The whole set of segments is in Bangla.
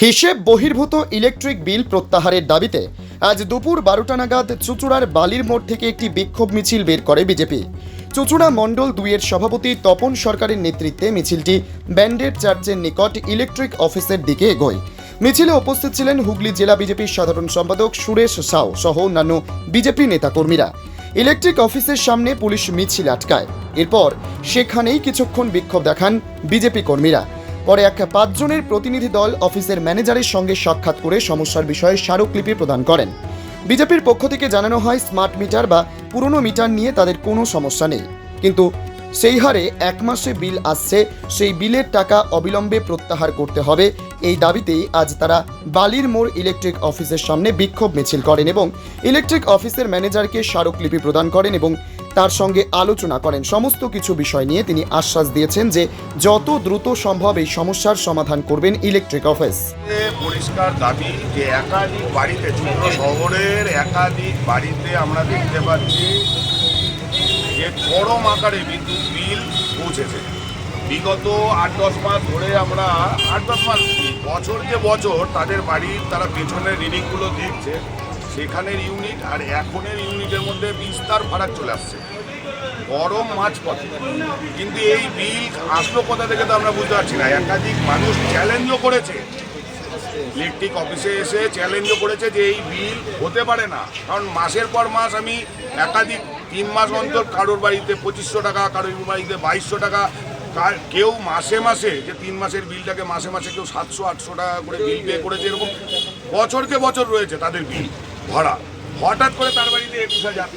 হিসেব বহির্ভূত ইলেকট্রিক বিল প্রত্যাহারের দাবিতে আজ দুপুর 12টা নাগাদ চুঁচুড়ার বালির মোড় থেকে একটি বিক্ষোভ মিছিল বের করে বিজেপি। চুঁচুড়া মণ্ডল 2-এর সভাপতি তপন সরকারের নেতৃত্বে মিছিলটি ব্যান্ডেড চার্চের নিকট ইলেকট্রিক অফিসের দিকে এগোয়। মিছিলে উপস্থিত ছিলেন হুগলি জেলা বিজেপির সাধারণ সম্পাদক সুরেশ সাউ সহ অন্যান্য বিজেপি নেতাকর্মীরা। ইলেকট্রিক অফিসের সামনে পুলিশ মিছিল আটকায়। এরপর সেখানেই কিছুক্ষণ বিক্ষোভ দেখান বিজেপি কর্মীরা। পরে এক 5 জনের প্রতিনিধি দল অফিসের ম্যানেজারের সঙ্গে সাক্ষাৎ করে সমস্যার বিষয়ে স্মারকলিপি প্রদান করেন। বিজেপির পক্ষ থেকে জানানো হয়, স্মার্ট মিটার বা পুরনো মিটার নিয়ে তাদের কোনো সমস্যা নেই, কিন্তু সেই হারে 1 মাসে বিল আসছে, সেই বিলের টাকা অবিলম্বে প্রত্যাহার করতে হবে। এই দাবিতেই আজ তারা বালির মোড় ইলেকট্রিক অফিসের সামনে বিক্ষোভ মিছিল করেন এবং ইলেকট্রিক অফিসের ম্যানেজারকে স্মারকলিপি প্রদান করেন এবং তার সঙ্গে আলোচনা করেন। সমস্ত কিছু বিষয় নিয়ে তিনি আশ্বাস দিয়েছেন যে যত দ্রুত সম্ভব এই সমস্যার সমাধান করবেন ইলেকট্রিক অফিস। পরিষ্কার দাবি যে একাধিক বাড়িতে, শহরের একাধিক বাড়িতে আমরা দেখতে পাচ্ছি যে চরম আকারে বিদ্যুৎ বিল পৌঁছেছে। বিগত 8-10 মাস ধরে আমরা 8-10 মাস বছর যে বছর তাদের বাড়ির তারা পেছনের রিডিংগুলো দেখছে, সেখানের ইউনিট আর এখনের ইউনিটের মধ্যে বিস্তার ফারাক চলে আসছে। গরম মাছ পথে, কিন্তু এই বিল আসলো কোথা থেকে তো আমরা বুঝতে পারছি না। একাধিক মানুষ চ্যালেঞ্জও করেছে, ইলেকট্রিক অফিসে এসে চ্যালেঞ্জও করেছে যে এই বিল হতে পারে না, কারণ মাসের পর মাস আমি একাধিক 3 মাস অন্তর কারোর বাড়িতে 2500 টাকা, কারোর বাড়িতে 2200 টাকা, কেউ মাসে মাসে যে 3 মাসের বিলটাকে মাসে মাসে কেউ 700-800 টাকা করে বিল পে করেছে। এরকম বছরকে বছর রয়েছে তাদের বিল ভরা। হঠাৎ করে তার বাড়িতে 21,000,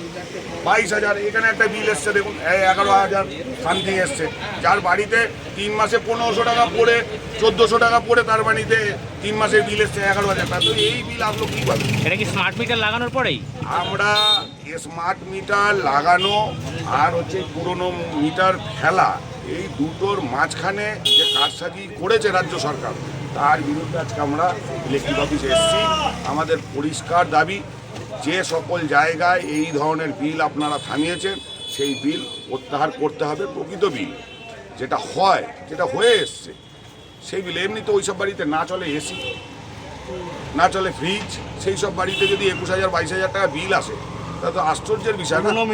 22,000, এখানে একটা বিল এসছে দেখুন 11,000 সামথিং এসছে। যার বাড়িতে 3 মাসে 1500 টাকা পড়ে 1400 টাকা পড়ে তার বাড়িতে 3 মাসের বিল এসছে 11,000 টাকা। তো এই বিল আসলো কীভাবে? এটা কি স্মার্ট মিটার লাগানোর পরেই? আমরা স্মার্ট মিটার লাগানো আর হচ্ছে পুরনো মিটার ফেলা, এই দুটোর মাঝখানে যে কারসাজি করেছে রাজ্য সরকার, তার বিরুদ্ধে আজকে আমরা ইলেকট্রিক অফিসে এসেছি। আমাদের পরিষ্কার দাবি, যে সকল জায়গায় এই ধরনের বিল আপনারা থামিয়েছেন সেই বিল প্রত্যাহার করতে হবে। প্রকৃত বিল যেটা হয়, যেটা হয়ে এসছে সেই বিল। এমনিতে ওই সব বাড়িতে না চলে এসি, না চলে ফ্রিজ, সেই সব বাড়িতে যদি 21,000-22,000 টাকা বিল আসে তা তো আশ্চর্যের বিষয় না। পুরনো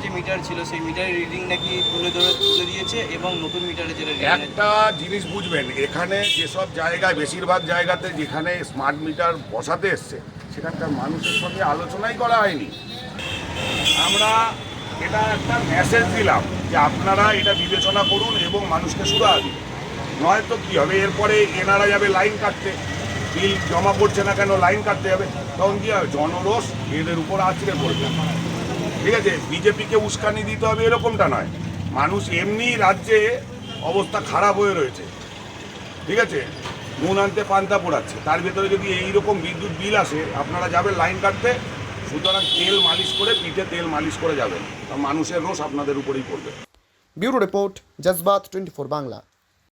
যে মিটার ছিল সেই মিটারের রিডিং নাকি তুলে দিয়েছে এবং নতুন মিটারে যেটা একটা জিনিস বুঝবেন, এখানে যেসব জায়গায়, বেশিরভাগ জায়গাতে যেখানে স্মার্ট মিটার বসাতে এসছে সেখানকার মানুষের সঙ্গে আলোচনাই করা হয়নি। আমরা এটা একটা মেসেজ দিলাম যে আপনারা এটা বিবেচনা করুন এবং মানুষকে সুরাহা দিন, নয়তো কী হবে, এরপরে এনারা যাবে লাইন কাটতে, বিল জমা পড়ছে না কেন, লাইন কাটতে যাবে, তখন কী হবে, জনরোষ এদের উপর আছড়ে পড়বে। ঠিক আছে, বিজেপিকে উস্কানি দিতে হবে এরকমটা নয়। মানুষ এমনি রাজ্যে অবস্থা খারাপ হয়ে রয়েছে, ঠিক আছে, নুন আনতে পান্তা পোড়াচ্ছে, তার ভেতরে যদি এইরকম বিদ্যুৎ বিল আসে আপনারা যাবেন লাইন কাটতে। সুতরাং তেল মালিশ করে, পিঠে তেল মালিশ করে যাবেন, মানুষের রোষ আপনাদের উপরেই পড়বে। Bureau report, জজবাত 24 Bangla.